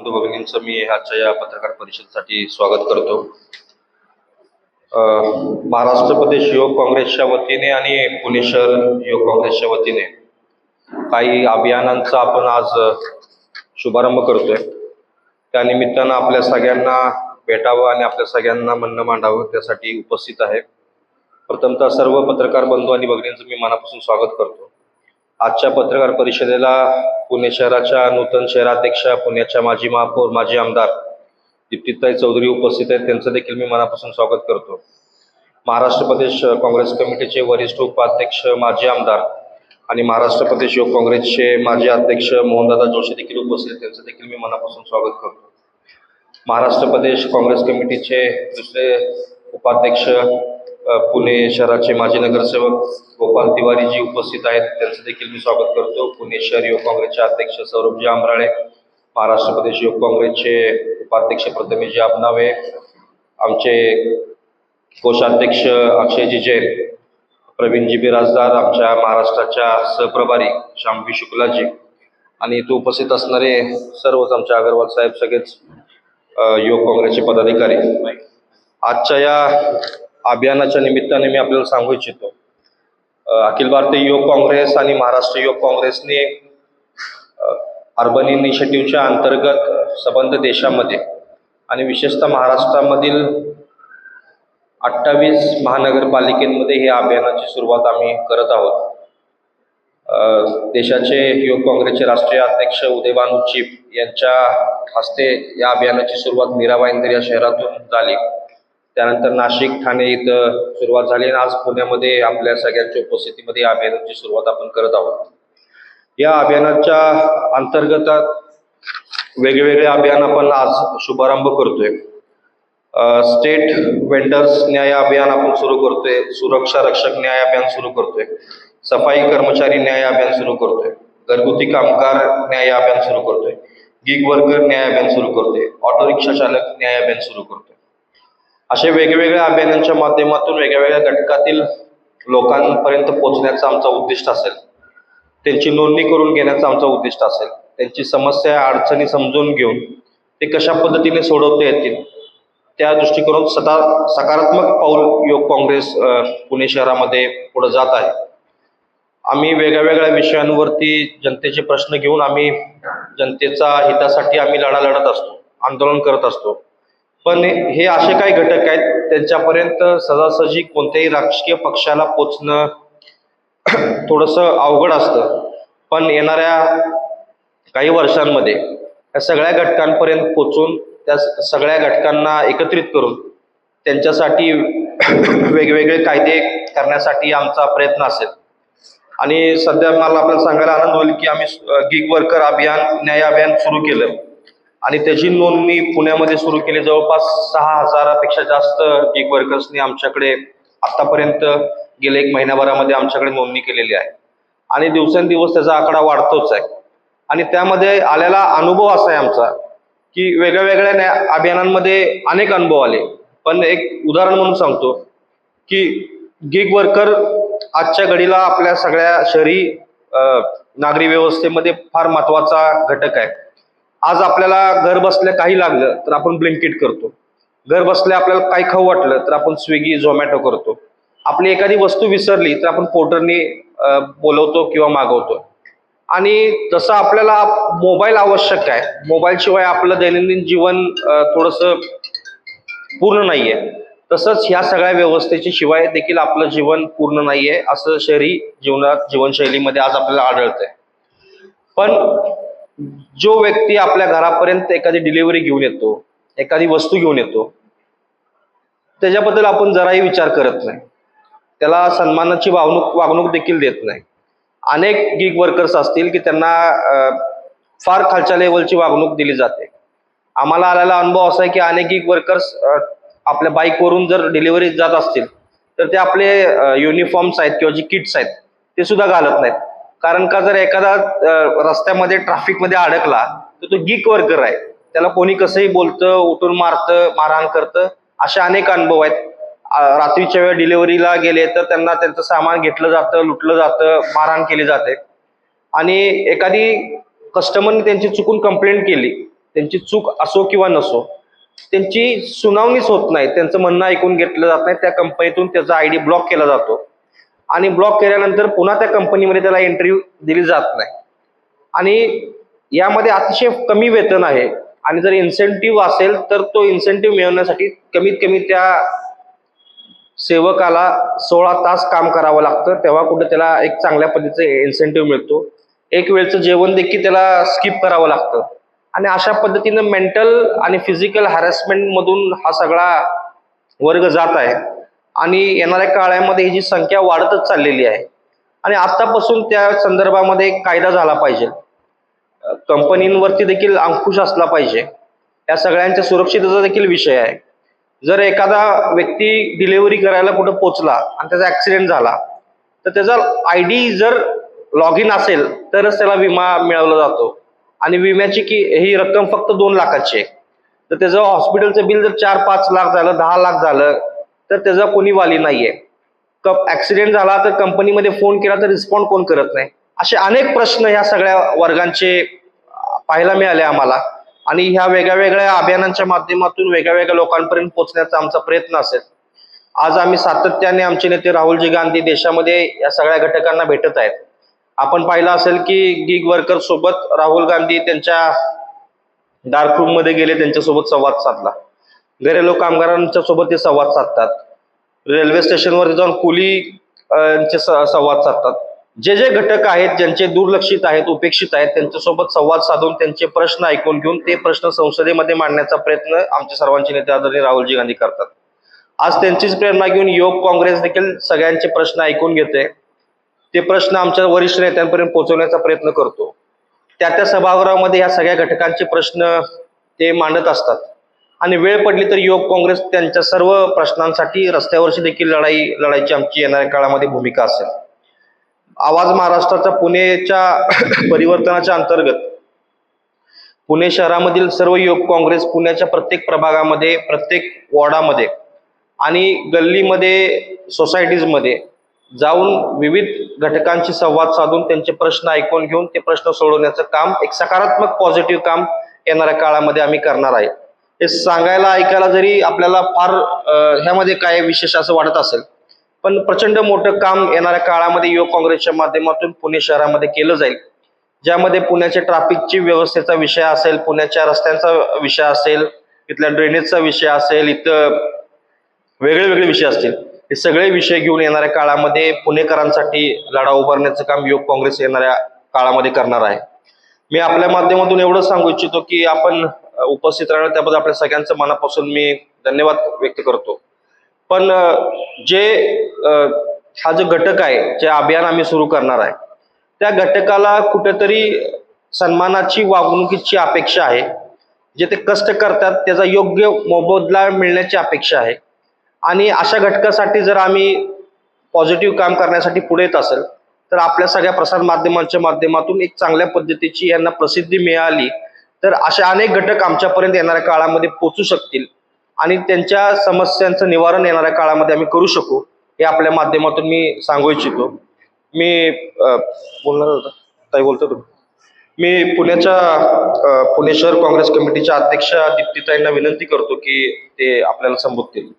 बंधू भगिनींचं मी आजच्या या पत्रकार परिषदेसाठी स्वागत करतो. महाराष्ट्र प्रदेश युवक काँग्रेसच्या वतीने आणि पुणे शहर युवक काँग्रेसच्या वतीने काही अभियानांचा आपण आज शुभारंभ करतोय. त्या निमित्तानं आपल्या सगळ्यांना भेटावं आणि आपल्या सगळ्यांना म्हणणं मांडावं त्यासाठी उपस्थित आहे. प्रथमतः सर्व पत्रकार बंधू आणि भगिनींचं मी मनापासून स्वागत करतो. आजच्या पत्रकार परिषदेला पुणे शहराच्या नूतन शहराध्यक्षा, पुण्याच्या माजी महापौर, माजी आमदार दीप्तीताई चौधरी उपस्थित आहेत. त्यांचं देखील मी मनापासून स्वागत करतो. महाराष्ट्र प्रदेश काँग्रेस कमिटीचे वरिष्ठ उपाध्यक्ष, माजी आमदार आणि महाराष्ट्र प्रदेश युवक काँग्रेसचे माजी अध्यक्ष मोहनदादा जोशी देखील उपस्थित आहेत. त्यांचं देखील मी मनापासून स्वागत करतो. महाराष्ट्र प्रदेश काँग्रेस कमिटीचे दुसरे उपाध्यक्ष, पुणे शहराचे माजी नगरसेवक गोपाल तिवारीजी उपस्थित आहेत. त्यांचं देखील मी स्वागत करतो. पुणे शहर युवक काँग्रेसचे अध्यक्ष सौरभजी आंबराळे, महाराष्ट्र प्रदेश युवक काँग्रेसचे उपाध्यक्ष प्रथमेशजी आबनावे, आमचे कोषाध्यक्ष अक्षयजी जैन, प्रवीणजी बिराजदार, आमच्या महाराष्ट्राच्या सहप्रभारी श्यामजी शुक्लाजी आणि इथे उपस्थित असणारे सर्वच आमच्या अग्रवाल साहेब, सगळेच युवक काँग्रेसचे पदाधिकारी. आजच्या या अभियानाच्या निमित्ताने मी आपल्याला सांगू इच्छितो, अखिल भारतीय युवक काँग्रेस आणि महाराष्ट्र युवक काँग्रेसने अर्बन इनिशिएटिव्हच्या अंतर्गत संबंध देशामध्ये आणि विशेषतः महाराष्ट्रामधील 28 महानगरपालिकेमध्ये हे अभियानाची सुरुवात आम्ही करत आहोत. देशाचे युवक काँग्रेसचे राष्ट्रीय अध्यक्ष उदयभानु चिप यांच्या हस्ते या अभियानाची सुरुवात मीराबाईंदर या शहरातून झाली. त्यानंतर नाशिक, ठाणे इथं सुरुवात झाली आणि आज पुण्यामध्ये आपल्या सगळ्यांच्या उपस्थितीमध्ये या अभियानाची सुरुवात आपण करत आहोत. या अभियानाच्या अंतर्गत वेगवेगळे अभियान आपण आज शुभारंभ करतोय. स्टेट वेंडर्स न्याय अभियान आपण सुरू करतोय, सुरक्षा रक्षक न्याय अभियान सुरू करतोय, सफाई कर्मचारी न्याय अभियान सुरू करतोय, घरगुती कामगार न्याय अभियान सुरू करतोय, गिग वर्कर न्याय अभियान सुरू करतोय, ऑटो रिक्षा चालक न्याय अभियान सुरू करतोय. असे वेगवेगळ्या अभियानांच्या माध्यमातून वेगवेगळ्या घटकातील लोकांपर्यंत पोहोचण्याचा आमचा उद्दिष्ट असेल. त्यांची नोंदणी करून घेण्याचा आमचा उद्दिष्ट असेल. त्यांची समस्या, अडचणी समजून घेऊन ते कशा पद्धतीने सोडवता येतील त्या दृष्टिकोनातून सकारात्मक पाऊल युवक काँग्रेस पुणे शहरामध्ये पुढे जात आहे. आम्ही वेगवेगळ्या विषयांवरती जनतेचे प्रश्न घेऊन आम्ही जनतेचा हितासाठी आम्ही लढा लढत असतो, आंदोलन करत असतो. पण हे असे काही घटक आहेत त्यांच्यापर्यंत सहजासहजी कोणत्याही राजकीय पक्षाला पोचणं थोडंसं अवघड असतं. पण येणाऱ्या काही वर्षांमध्ये या सगळ्या घटकांपर्यंत पोचून त्या सगळ्या घटकांना एकत्रित करून त्यांच्यासाठी वेगवेगळे कायदे करण्यासाठी आमचा प्रयत्न असेल. आणि सध्या मला आपल्याला सांगायला आनंद होईल की आम्ही गिग वर्कर अभियान, न्याय अभियान सुरू केलं आणि त्याची नोंदणी पुण्यामध्ये सुरू केली. जवळपास 6,000पेक्षा जास्त गिग वर्कर्सनी आमच्याकडे आतापर्यंत गेल्या 1 महिन्याभरामध्ये आमच्याकडे नोंदणी केलेली आहे आणि दिवसेंदिवस त्याचा आकडा वाढतोच आहे. आणि त्यामध्ये आलेला अनुभव असा आहे आमचा की वेगळ्या अभियानांमध्ये अनेक अनुभव आले. पण एक उदाहरण म्हणून सांगतो की गिग वर्कर आजच्या घडीला आपल्या सगळ्या शहरी नागरी व्यवस्थेमध्ये फार महत्वाचा घटक आहे. आज आपल्याला घर बसल्या काही लागलं तर आपण ब्लिंकिट करतो. घर बसल्या आपल्याला काही खाऊ वाटलं तर आपण स्विगी, झोमॅटो करतो. आपली एखादी वस्तू विसरली तर आपण पोर्टरनी बोलवतो किंवा मागवतो. आणि तसं आपल्याला मोबाईल आवश्यक आहे. मोबाईल शिवाय आपलं दैनंदिन जीवन थोडंसं पूर्ण नाहीये. तसंच ह्या सगळ्या व्यवस्थेच्या शिवाय देखील आपलं जीवन पूर्ण नाहीये असं शहरी जीवनशैलीमध्ये आज आपल्याला आढळतंय. पण जो व्यक्ती आपल्या घरापर्यंत एखादी डिलिव्हरी घेऊन येतो, एखादी वस्तू घेऊन येतो, त्याच्याबद्दल आपण जराही विचार करत नाही. त्याला सन्मानाची वागणूक देखील देत नाही. अनेक गिग वर्कर्स असतील की त्यांना फार खालच्या लेवलची वागणूक दिली जाते. आम्हाला आलेला अनुभव असा आहे की अनेक गिग वर्कर्स आपल्या बाईकवरून जर डिलिव्हरी जात असतील तर ते आपले युनिफॉर्म्स आहेत किंवा जे किट्स आहेत ते सुद्धा घालत नाहीत. कारण का, जर एखादा रस्त्यामध्ये ट्रॅफिकमध्ये अडकला तर तो गिग वर्कर आहे, त्याला कोणी कसंही बोलतं, उठून मारतं, मारहाण करतं. असे अनेक अनुभव आहेत. रात्रीच्या वेळ डिलिव्हरीला गेले तर त्यांना त्यांचं सामान घेतलं जातं, लुटलं जातं, मारहाण केली जाते. आणि एखादी कस्टमरने त्यांची चुकून कंप्लेंट केली त्यांची चूक असो किंवा नसो, त्यांची सुनावणीच होत नाही, त्यांचं म्हणणं ऐकून घेतलं जात नाही, त्या कंपनीतून त्याचा आयडी ब्लॉक केला जातो आणि ब्लॉक केल्यानंतर पुन्हा त्या कंपनीमध्ये त्याला एंट्री दिली जात नाही. आणि यामध्ये अतिशय कमी वेतन आहे आणि जर इन्सेंटिव्ह असेल तर तो इन्सेंटिव्ह मिळवण्यासाठी कमीत कमी त्या सेवकाला 16 तास काम करावं लागतं, तेव्हा कुठे त्याला एक चांगल्या पद्धतीचं इन्सेंटिव्ह मिळतो. एक वेळचं जेवण देखील त्याला स्किप करावं लागतं आणि अशा पद्धतीनं मेंटल आणि फिजिकल हॅरेसमेंटमधून हा सगळा वर्ग जात आहे आणि येणाऱ्या काळामध्ये ही जी संख्या वाढतच चाललेली आहे. आणि आतापासून त्या संदर्भामध्ये एक कायदा झाला पाहिजे, कंपनींवरती देखील अंकुश असला पाहिजे. या सगळ्यांच्या सुरक्षिततेचा देखील विषय आहे. जर एखादा व्यक्ती डिलिव्हरी करायला कुठं पोचला आणि त्याचा ऍक्सिडेंट झाला तर त्याचा आयडी जर लॉग इन असेल तरच त्याला विमा मिळवला जातो आणि विम्याची ही रक्कम फक्त 2 लाखाची आहे. तर त्याचं हॉस्पिटलचं बिल जर 4-5 लाख झालं, 10 लाख झालं तर त्याचा कोणी वाली नाहीये. ऍक्सिडेंट झाला तर कंपनीमध्ये फोन केला तर रिस्पॉन्ड कोण करत नाही. असे अनेक प्रश्न ह्या सगळ्या वर्गांचे पाहायला मिळाले आम्हाला आणि ह्या वेगळ्या वेगळ्या अभियानांच्या माध्यमातून वेगळ्या वेगळ्या लोकांपर्यंत पोहोचण्याचा आमचा प्रयत्न असेल. आज आम्ही सातत्याने आमचे नेते राहुलजी गांधी देशामध्ये या सगळ्या घटकांना भेटत आहेत. आपण पाहिलं असेल की गिग वर्कर सोबत राहुल गांधी त्यांच्या डार्क रूम मध्ये गेले, त्यांच्यासोबत संवाद साधला. घरेलू कामगारांच्या सोबत ते संवाद साधतात, रेल्वे स्टेशनवर जाऊन कुलीचे संवाद साधतात. जे जे घटक आहेत ज्यांचे दुर्लक्षित आहेत, उपेक्षित आहेत, त्यांच्यासोबत संवाद साधून त्यांचे प्रश्न ऐकून घेऊन ते प्रश्न संसदेमध्ये मांडण्याचा प्रयत्न आमचे सर्वांचे नेते आदरणीय राहुलजी गांधी करतात. आज त्यांचीच प्रेरणा घेऊन युवक काँग्रेस देखील सगळ्यांचे प्रश्न ऐकून घेते, ते प्रश्न आमच्या वरिष्ठ नेत्यांपर्यंत पोहोचवण्याचा प्रयत्न करतो. त्या सभागृहामध्ये या सगळ्या घटकांचे प्रश्न ते मांडत असतात आणि वेळ पडली तर युवक काँग्रेस त्यांच्या सर्व प्रश्नांसाठी रस्त्यावरची देखील लढायची आमची येणाऱ्या काळामध्ये भूमिका असेल. आवाज महाराष्ट्राच्या पुणेच्या परिवर्तनाच्या अंतर्गत पुणे शहरामधील सर्व युवक काँग्रेस पुण्याच्या प्रत्येक प्रभागामध्ये, प्रत्येक वॉर्डामध्ये आणि गल्लीमध्ये, सोसायटीजमध्ये जाऊन विविध घटकांशी संवाद साधून त्यांचे प्रश्न ऐकून घेऊन ते प्रश्न सोडवण्याचं काम, एक सकारात्मक पॉझिटिव्ह काम येणाऱ्या काळामध्ये आम्ही करणार आहे. हे सांगायला ऐकायला जरी आपल्याला फार ह्यामध्ये काय विशेष असं वाटत असेल, पण प्रचंड मोठं काम येणाऱ्या काळामध्ये युवक काँग्रेसच्या माध्यमातून पुणे शहरामध्ये केलं जाईल, ज्यामध्ये पुण्याच्या ट्रॅफिकची व्यवस्थेचा विषय असेल, पुण्याच्या रस्त्यांचा विषय असेल, इथल्या ड्रेनेजचा विषय असेल, इथं वेगळे वेगळे विषय असतील. हे सगळे विषय घेऊन येणाऱ्या काळामध्ये पुणेकरांसाठी लढा उभारण्याचं काम युवक काँग्रेस येणाऱ्या काळामध्ये करणार आहे. मी आपल्या माध्यमातून एवढं सांगू इच्छितो की आपण उपस्थित राहणार त्याबद्दल आपल्या सगळ्यांचं मनापासून मी धन्यवाद व्यक्त करतो. पण जे हा जो घटक आहे, जे अभियान आम्ही सुरू करणार आहे, त्या घटकाला कुठेतरी सन्मानाची, वागणुकीची अपेक्षा आहे. जे ते कष्ट करतात त्याचा योग्य मोबदला मिळण्याची अपेक्षा आहे. आणि अशा घटकासाठी जर आम्ही पॉझिटिव्ह काम करण्यासाठी पुढे येत असेल तर आपल्या सगळ्या प्रसार माध्यमांच्या माध्यमातून एक चांगल्या पद्धतीची यांना प्रसिद्धी मिळाली तर अशा अनेक घटक आमच्यापर्यंत येणाऱ्या काळामध्ये पोहोचू शकतील आणि त्यांच्या समस्यांचं निवारण येणाऱ्या काळामध्ये आम्ही करू शकू, हे आपल्या माध्यमातून मी सांगू इच्छितो. मी बोलणार होता, काय बोलतो तुम्ही? मी पुणे शहर काँग्रेस कमिटीच्या अध्यक्षा दीप्तीताईंना विनंती करतो की ते आपल्याला संबोधतील.